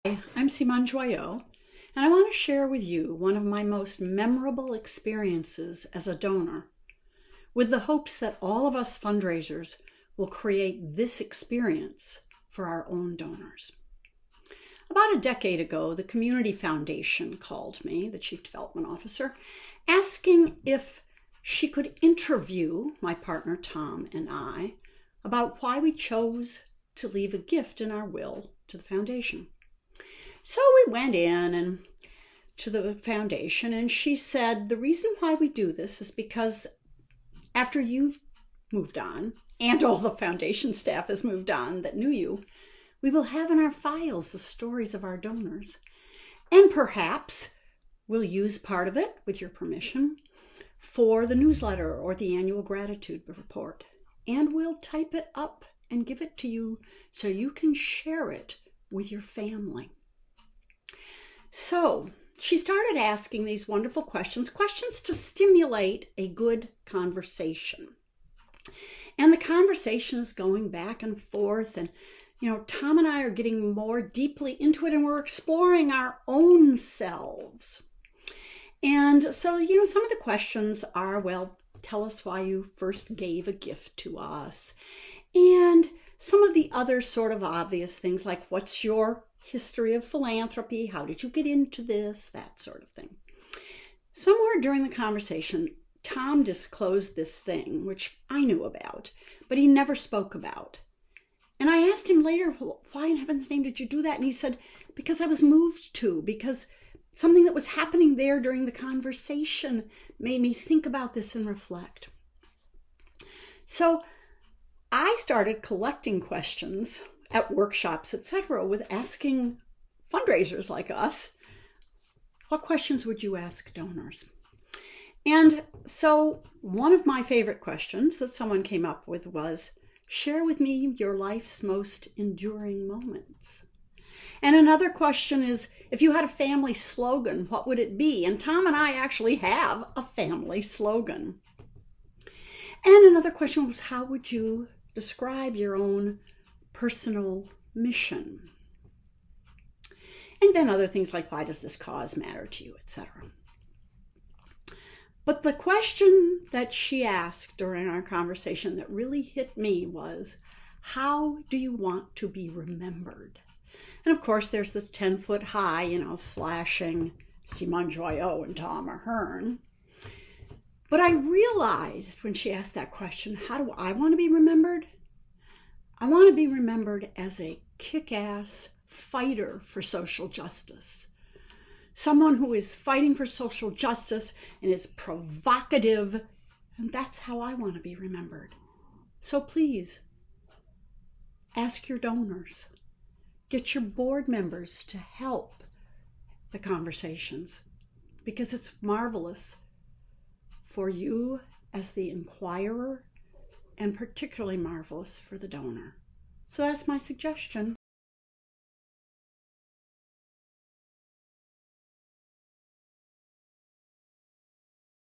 Hi, I'm Simone, and I want to share with you one of my most memorable experiences as a donor, with the hopes that all of us fundraisers will create this experience for our own donors. About a decade ago, the Community Foundation called me, the Chief Development Officer, asking if she could interview my partner Tom and I about why we chose to leave a gift in our will to the foundation. So we went in and to the foundation, and she said, the reason why we do this is because after you've moved on, and all the foundation staff has moved on that knew you, we will have in our files the stories of our donors. And perhaps we'll use part of it, with your permission, for the newsletter or the annual gratitude report. And we'll type it up and give it to you so you can share it with your family. So she started asking these wonderful questions to stimulate a good conversation. And the conversation is going back and forth, and Tom and I are getting more deeply into it, and we're exploring our own selves. And so, some of the questions are, well, tell us why you first gave a gift to us. And some of the other sort of obvious things, like what's your history of philanthropy? How did you get into this? That sort of thing. Somewhere during the conversation, Tom disclosed this thing, which I knew about, but he never spoke about. And I asked him later, why in heaven's name did you do that? And he said, because I was moved to, because something that was happening there during the conversation made me think about this and reflect. So I started collecting questions at workshops, etc., with asking fundraisers like us, what questions would you ask donors? And so one of my favorite questions that someone came up with was, share with me your life's most enduring moments. And another question is, if you had a family slogan, what would it be? And Tom and I actually have a family slogan. And another question was, how would you describe your own personal mission? And then other things like, why does this cause matter to you, etc. But the question that she asked during our conversation that really hit me was, how do you want to be remembered? And of course, there's the 10-foot high, flashing Simone Joyeux and Tom Ahern. But I realized when she asked that question, how do I want to be remembered? I want to be remembered as a kick-ass fighter for social justice. Someone who is fighting for social justice and is provocative, and that's how I want to be remembered. So please, ask your donors. Get your board members to help the conversations, because it's marvelous for you as the inquirer, and particularly marvelous for the donor. So that's my suggestion.